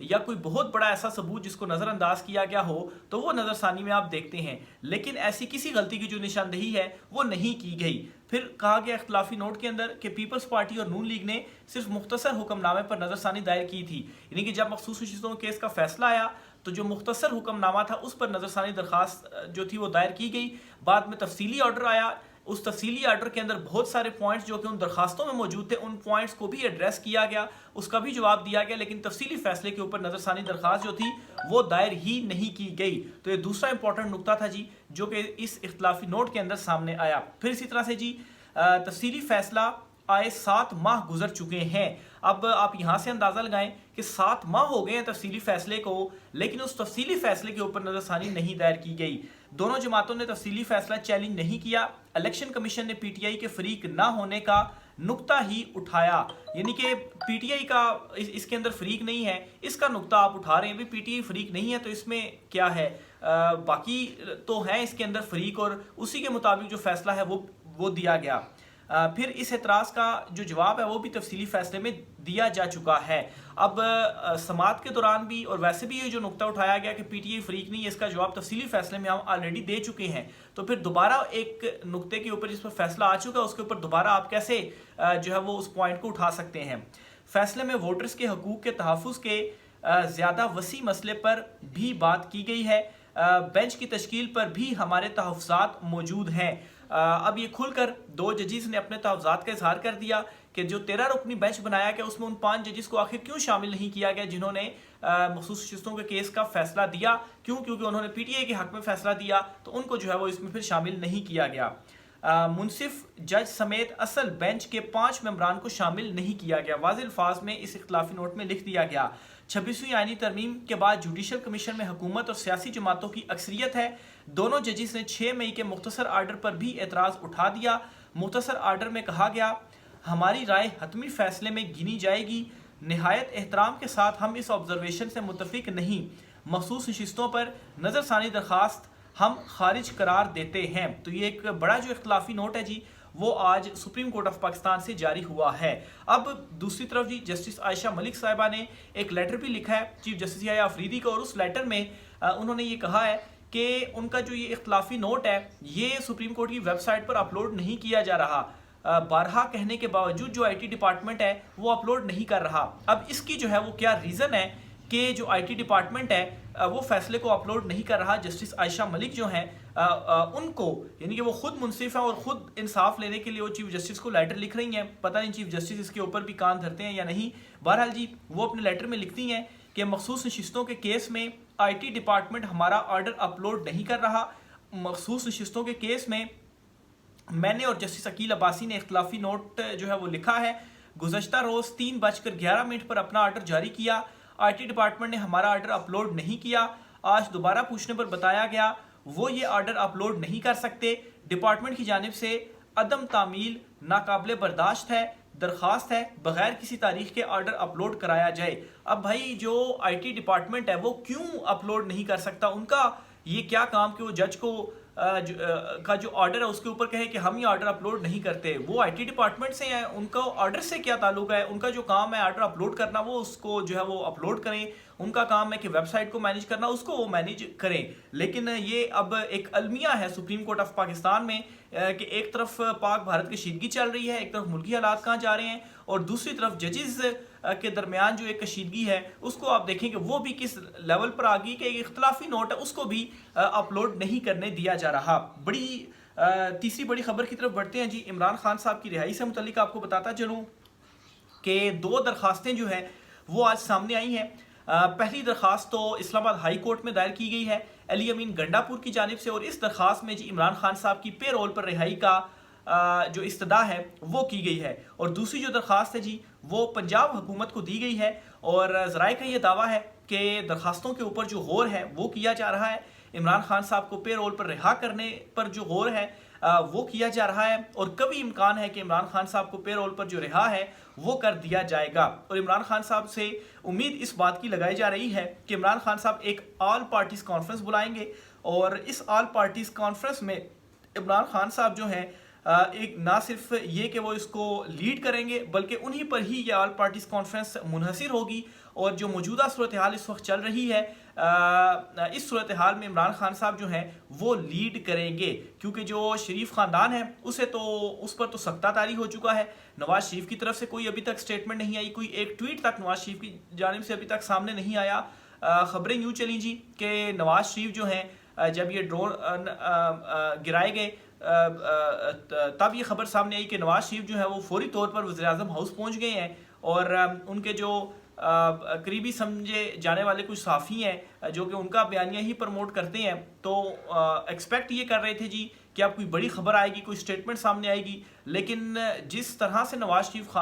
یا کوئی بہت بڑا ایسا ثبوت جس کو نظر انداز کیا گیا ہو تو وہ نظر ثانی میں آپ دیکھتے ہیں، لیکن ایسی کسی غلطی کی جو نشاندہی ہے وہ نہیں کی گئی۔ پھر کہا گیا اختلافی نوٹ کے اندر کہ پیپلز پارٹی اور نون لیگ نے صرف مختصر حکم نامے پر نظر ثانی دائر کی تھی، یعنی کہ جب مخصوص نشستوں کے کیس کا فیصلہ آیا تو جو مختصر حکم نامہ تھا اس پر نظر ثانی درخواست جو تھی وہ دائر کی گئی۔ بعد میں تفصیلی آرڈر آیا، اس تفصیلی آرڈر کے اندر بہت سارے پوائنٹس جو کہ ان درخواستوں میں موجود تھے ان پوائنٹس کو بھی ایڈریس کیا گیا، اس کا بھی جواب دیا گیا، لیکن تفصیلی فیصلے کے اوپر نظر ثانی درخواست جو تھی وہ دائر ہی نہیں کی گئی۔ تو یہ دوسرا امپورٹنٹ نقطہ تھا جی جو کہ اس اختلافی نوٹ کے اندر سامنے آیا۔ پھر اسی طرح سے جی تفصیلی فیصلہ آئے 7 ماہ گزر چکے ہیں۔ اب آپ یہاں سے اندازہ لگائیں کہ 7 ماہ ہو گئے ہیں تفصیلی فیصلے کو، لیکن اس تفصیلی فیصلے کے اوپر نظر ثانی نہیں دائر کی گئی۔ دونوں جماعتوں نے تفصیلی فیصلہ چیلنج نہیں کیا۔ الیکشن کمیشن نے پی ٹی آئی کے فریق نہ ہونے کا نقطہ ہی اٹھایا، یعنی کہ پی ٹی آئی کا اس کے اندر فریق نہیں ہے، اس کا نقطہ آپ اٹھا رہے ہیں۔ پی ٹی آئی فریق نہیں ہے تو اس میں کیا ہے، باقی تو ہیں اس کے اندر فریق، اور اسی کے مطابق جو فیصلہ ہے وہ دیا گیا۔ پھر اس اعتراض کا جو جواب ہے وہ بھی تفصیلی فیصلے میں دیا جا چکا ہے۔ اب سماعت کے دوران بھی اور ویسے بھی یہ جو نقطہ اٹھایا گیا کہ پی ٹی آئی فریق نہیں ہے، اس کا جواب تفصیلی فیصلے میں ہم آلریڈی دے چکے ہیں، تو پھر دوبارہ ایک نقطے کے اوپر جس پر فیصلہ آ چکا ہے اس کے اوپر دوبارہ آپ کیسے جو ہے وہ اس پوائنٹ کو اٹھا سکتے ہیں۔ فیصلے میں ووٹرز کے حقوق کے تحفظ کے زیادہ وسیع مسئلے پر بھی بات کی گئی ہے۔ بینچ کی تشکیل پر بھی ہمارے تحفظات موجود ہیں۔ اب یہ کھل کر 2 ججز نے اپنے تحفظات کا اظہار کر دیا کہ جو 13 رکنی بینچ بنایا گیا اس میں ان 5 ججز کو آخر کیوں شامل نہیں کیا گیا جنہوں نے مخصوص نشستوں کے کیس کا فیصلہ دیا، کیونکہ انہوں نے پی ٹی آئی کے حق میں فیصلہ دیا تو ان کو جو ہے وہ اس میں پھر شامل نہیں کیا گیا۔ منصف جج سمیت اصل بینچ کے 5 ممبران کو شامل نہیں کیا گیا، واضح الفاظ میں اس اختلافی نوٹ میں لکھ دیا گیا۔ 26ویں آئینی ترمیم کے بعد جوڈیشل کمیشن میں حکومت اور سیاسی جماعتوں کی اکثریت ہے۔ دونوں ججز نے 6 مئی کے مختصر آرڈر پر بھی اعتراض اٹھا دیا۔ مختصر آرڈر میں کہا گیا ہماری رائے حتمی فیصلے میں گنی جائے گی، نہایت احترام کے ساتھ ہم اس آبزرویشن سے متفق نہیں، مخصوص نشستوں پر نظر ثانی درخواست ہم خارج قرار دیتے ہیں۔ تو یہ ایک بڑا جو اختلافی نوٹ ہے جی وہ آج سپریم کورٹ آف پاکستان سے جاری ہوا ہے۔ اب دوسری طرف جی جسٹس عائشہ ملک صاحبہ نے ایک لیٹر بھی لکھا ہے چیف جسٹس یحییٰ آفریدی کو، اور اس لیٹر میں انہوں نے یہ کہا ہے کہ ان کا جو یہ اختلافی نوٹ ہے یہ سپریم کورٹ کی ویب سائٹ پر اپلوڈ نہیں کیا جا رہا، بارہا کہنے کے باوجود جو آئی ٹی ڈپارٹمنٹ ہے وہ اپلوڈ نہیں کر رہا۔ اب اس کی جو ہے وہ کیا ریزن ہے کہ جو آئی ٹی ڈپارٹمنٹ ہے وہ فیصلے کو اپلوڈ نہیں کر رہا؟ جسٹس عائشہ ملک جو ہیں ان کو، یعنی کہ وہ خود منصف ہیں اور خود انصاف لینے کے لیے وہ چیف جسٹس کو لیٹر لکھ رہی ہیں، پتہ نہیں چیف جسٹس اس کے اوپر بھی کان دھرتے ہیں یا نہیں۔ بہرحال جی وہ اپنے لیٹر میں لکھتی ہیں کہ مخصوص نشستوں کے کیس میں آئی ٹی ڈپارٹمنٹ ہمارا آرڈر اپلوڈ نہیں کر رہا۔ مخصوص نشستوں کے کیس میں میں نے اور جسٹس عقیل عباسی نے اختلافی نوٹ جو ہے وہ لکھا ہے، گزشتہ روز 3:11 پر اپنا آرڈر جاری کیا، آئی ٹی ڈپارٹمنٹ نے ہمارا آرڈر اپلوڈ نہیں کیا، آج دوبارہ پوچھنے پر بتایا گیا وہ یہ آرڈر اپلوڈ نہیں کر سکتے، ڈپارٹمنٹ کی جانب سے عدم تعمیل ناقابل برداشت ہے، درخواست ہے بغیر کسی تاریخ کے آرڈر اپلوڈ کرایا جائے۔ اب بھائی جو آئی ٹی ڈپارٹمنٹ ہے وہ کیوں اپلوڈ نہیں کر سکتا؟ ان کا یہ کیا کام کہ وہ جج کو کا جو آرڈر ہے اس کے اوپر کہے کہ ہم یہ آرڈر اپلوڈ نہیں کرتے؟ وہ آئی ٹی ڈپارٹمنٹ سے ہیں، ان کا آرڈر سے کیا تعلق ہے؟ ان کا جو کام ہے آرڈر اپلوڈ کرنا وہ اس کو جو ہے وہ اپلوڈ کریں، ان کا کام ہے کہ ویب سائٹ کو مینیج کرنا اس کو وہ مینیج کریں۔ لیکن یہ اب ایک المیہ ہے سپریم کورٹ آف پاکستان میں کہ ایک طرف پاک بھارت کشیدگی چل رہی ہے، ایک طرف ملکی حالات کہاں جا رہے ہیں، اور دوسری طرف ججز کے درمیان جو ایک کشیدگی ہے اس کو آپ دیکھیں کہ وہ بھی کس لیول پر آ گئی کہ ایک اختلافی نوٹ ہے اس کو بھی اپلوڈ نہیں کرنے دیا جا رہا۔ تیسری بڑی خبر کی طرف بڑھتے ہیں جی۔ عمران خان صاحب کی رہائی سے متعلق آپ کو بتاتا چلوں کہ 2 درخواستیں جو ہیں وہ آج سامنے آئی ہیں۔ پہلی درخواست تو اسلام آباد ہائی کورٹ میں دائر کی گئی ہے علی امین گنڈا پور کی جانب سے، اور اس درخواست میں جی عمران خان صاحب کی پے رول پر رہائی کا جو استدعا ہے وہ کی گئی ہے، اور دوسری جو درخواست ہے جی وہ پنجاب حکومت کو دی گئی ہے، اور ذرائع کا یہ دعویٰ ہے کہ درخواستوں کے اوپر جو غور ہے وہ کیا جا رہا ہے، عمران خان صاحب کو پے رول پر رہا کرنے پر جو غور ہے وہ کیا جا رہا ہے، اور کبھی امکان ہے کہ عمران خان صاحب کو پے رول پر جو رہا ہے وہ کر دیا جائے گا۔ اور عمران خان صاحب سے امید اس بات کی لگائی جا رہی ہے کہ عمران خان صاحب ایک آل پارٹیز کانفرنس بلائیں گے، اور اس آل پارٹیز کانفرنس میں عمران خان صاحب جو ہیں ایک نہ صرف یہ کہ وہ اس کو لیڈ کریں گے بلکہ انہی پر ہی یہ آل پارٹیز کانفرنس منحصر ہوگی، اور جو موجودہ صورتحال اس وقت چل رہی ہے اس صورتحال میں عمران خان صاحب جو ہیں وہ لیڈ کریں گے، کیونکہ جو شریف خاندان ہے اس پر تو سختہ طاری ہو چکا ہے۔ نواز شریف کی طرف سے کوئی ابھی تک سٹیٹمنٹ نہیں آئی، کوئی ایک ٹویٹ تک نواز شریف کی جانب سے ابھی تک سامنے نہیں آیا۔ خبریں یوں چلیں جی کہ نواز شریف جو ہیں جب یہ ڈرون گرائے گئے تب یہ خبر سامنے آئی کہ نواز شریف جو ہے وہ فوری طور پر وزیراعظم ہاؤس پہنچ گئے ہیں، اور ان کے جو قریبی سمجھے جانے والے کچھ صحافی ہیں جو کہ ان کا بیانیہ ہی پروموٹ کرتے ہیں، تو ایکسپیکٹ یہ کر رہے تھے جی کہ اب کوئی بڑی خبر آئے گی، کوئی سٹیٹمنٹ سامنے آئے گی، لیکن جس طرح سے نواز شریف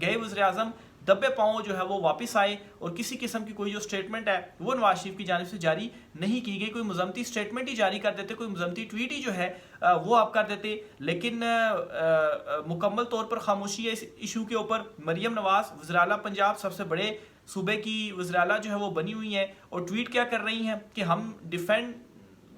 گئے وزیراعظم دبے پاؤں جو ہے وہ واپس آئے، اور کسی قسم کی کوئی جو سٹیٹمنٹ ہے وہ نواز شریف کی جانب سے جاری نہیں کی گئی۔ کوئی مذمتی سٹیٹمنٹ ہی جاری کر دیتے، کوئی مذمتی ٹویٹ ہی جو ہے وہ آپ کر دیتے، لیکن مکمل طور پر خاموشی ہے اس ایشو کے اوپر۔ مریم نواز وزراعلیٰ پنجاب، سب سے بڑے صوبے کی وزراعلیٰ جو ہے وہ بنی ہوئی ہیں، اور ٹویٹ کیا کر رہی ہیں کہ ہم ڈیفینڈ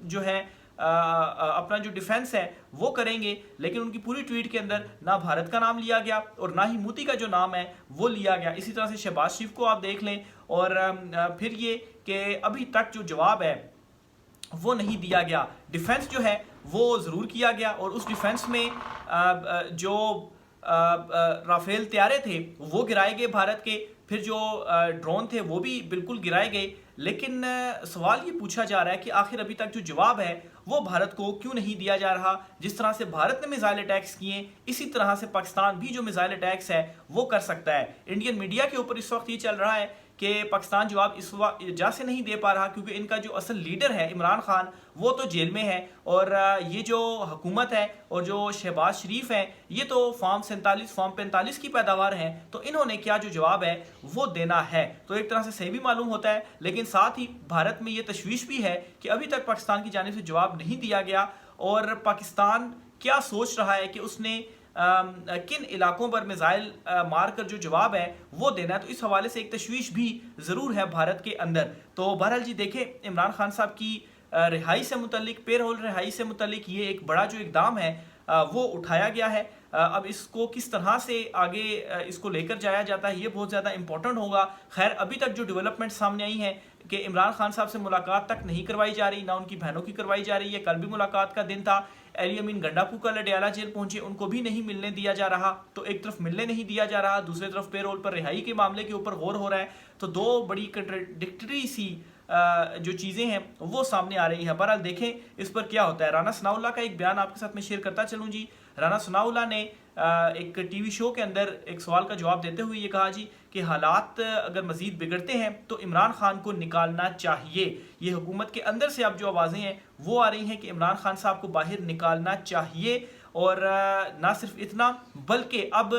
جو ہے اپنا جو ڈیفینس ہے وہ کریں گے، لیکن ان کی پوری ٹویٹ کے اندر نہ بھارت کا نام لیا گیا اور نہ ہی موتی کا جو نام ہے وہ لیا گیا۔ اسی طرح سے شہباز شریف کو آپ دیکھ لیں، اور پھر یہ کہ ابھی تک جو جواب ہے وہ نہیں دیا گیا۔ ڈیفینس جو ہے وہ ضرور کیا گیا، اور اس ڈیفینس میں جو رافیل طیارے تھے وہ گرائے گئے بھارت کے، پھر جو ڈرون تھے وہ بھی بالکل گرائے گئے، لیکن سوال یہ پوچھا جا رہا ہے کہ آخر ابھی تک جو جواب ہے وہ بھارت کو کیوں نہیں دیا جا رہا؟ جس طرح سے بھارت نے میزائل اٹیکس کیے، اسی طرح سے پاکستان بھی جو میزائل اٹیکس ہے وہ کر سکتا ہے۔ انڈین میڈیا کے اوپر اس وقت یہ چل رہا ہے کہ پاکستان جواب اس وجہ سے نہیں دے پا رہا کیونکہ ان کا جو اصل لیڈر ہے عمران خان وہ تو جیل میں ہے، اور یہ جو حکومت ہے اور جو شہباز شریف ہیں یہ تو فارم 45 کی پیداوار ہیں، تو انہوں نے کیا جو جواب ہے وہ دینا ہے، تو ایک طرح سے صحیح بھی معلوم ہوتا ہے، لیکن ساتھ ہی بھارت میں یہ تشویش بھی ہے کہ ابھی تک پاکستان کی جانب سے جواب نہیں دیا گیا، اور پاکستان کیا سوچ رہا ہے کہ اس نے کن علاقوں پر میزائل مار کر جو جواب ہے وہ دینا ہے، تو اس حوالے سے ایک تشویش بھی ضرور ہے بھارت کے اندر۔ تو بہرحال جی دیکھیں، عمران خان صاحب کی رہائی سے متعلق، پے رول رہائی سے متعلق یہ ایک بڑا جو اقدام ہے وہ اٹھایا گیا ہے۔ اب اس کو کس طرح سے آگے اس کو لے کر جایا جاتا ہے یہ بہت زیادہ امپورٹنٹ ہوگا۔ خیر ابھی تک جو ڈیولپمنٹ سامنے آئی ہیں کہ عمران خان صاحب سے ملاقات تک نہیں کروائی جا رہی، نہ ان کی بہنوں کی کروائی جا رہی ہے، کل بھی ملاقات کا دن تھا، علی امین گنڈاپو کا لڈیالہ جیل پہنچے، ان کو بھی نہیں ملنے دیا جا رہا، تو ایک طرف ملنے نہیں دیا جا رہا، دوسری طرف پے رول پر رہائی کے معاملے کے اوپر غور ہو رہا ہے، تو دو بڑی کنٹراڈکٹری سی جو چیزیں ہیں وہ سامنے آ رہی ہیں۔ بہرحال دیکھیں اس پر کیا ہوتا ہے۔ رانا ثناء اللہ کا ایک بیان آپ کے ساتھ میں شیئر کرتا چلوں جی۔ رانا ثناء اللہ نے ایک ٹی وی شو کے اندر ایک سوال کا جواب دیتے ہوئے یہ کہا جی کہ حالات اگر مزید بگڑتے ہیں تو عمران خان کو نکالنا چاہیے۔ یہ حکومت کے اندر سے اب جو آوازیں ہیں وہ آ رہی ہیں کہ عمران خان صاحب کو باہر نکالنا چاہیے، اور نہ صرف اتنا بلکہ اب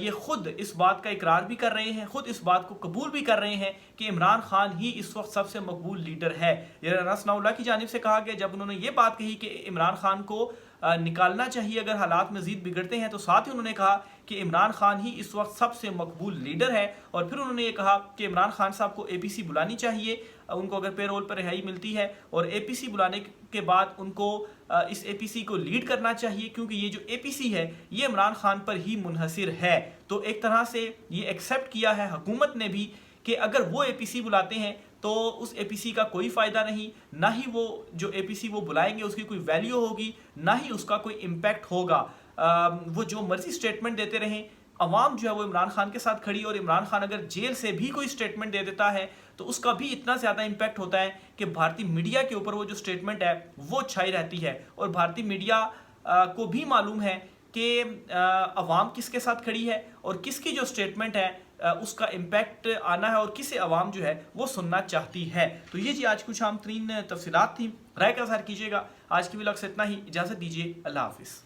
یہ خود اس بات کا اقرار بھی کر رہے ہیں، خود اس بات کو قبول بھی کر رہے ہیں کہ عمران خان ہی اس وقت سب سے مقبول لیڈر ہے۔ یہ رانا ثناء اللہ کی جانب سے کہا گیا جب انہوں نے یہ بات کہی کہ عمران خان کو نکالنا چاہیے اگر حالات مزید بگڑتے ہیں، تو ساتھ ہی انہوں نے کہا کہ عمران خان ہی اس وقت سب سے مقبول لیڈر ہے، اور پھر انہوں نے یہ کہا کہ عمران خان صاحب کو اے پی سی بلانی چاہیے ان کو اگر پے رول پر رہائی ملتی ہے، اور اے پی سی بلانے کے بعد ان کو اس اے پی سی کو لیڈ کرنا چاہیے، کیونکہ یہ جو اے پی سی ہے یہ عمران خان پر ہی منحصر ہے۔ تو ایک طرح سے یہ ایکسیپٹ کیا ہے حکومت نے بھی کہ اگر وہ اے پی سی بلاتے ہیں تو اس اے پی سی کا کوئی فائدہ نہیں، نہ ہی وہ جو اے پی سی وہ بلائیں گے اس کی کوئی ویلیو ہوگی، نہ ہی اس کا کوئی امپیکٹ ہوگا۔ وہ جو مرضی سٹیٹمنٹ دیتے رہیں، عوام جو ہے وہ عمران خان کے ساتھ کھڑی، اور عمران خان اگر جیل سے بھی کوئی سٹیٹمنٹ دے دیتا ہے تو اس کا بھی اتنا زیادہ امپیکٹ ہوتا ہے کہ بھارتی میڈیا کے اوپر وہ جو سٹیٹمنٹ ہے وہ چھائی رہتی ہے، اور بھارتی میڈیا کو بھی معلوم ہے کہ عوام کس کے ساتھ کھڑی ہے اور کس کی جو سٹیٹمنٹ ہے اس کا امپیکٹ آنا ہے اور کسے عوام جو ہے وہ سننا چاہتی ہے۔ تو یہ جی آج کچھ عام ترین تفصیلات تھیں، رائے کا اظہار کیجیے گا۔ آج کی ولاگ سے اتنا ہی، اجازت دیجیے، اللہ حافظ۔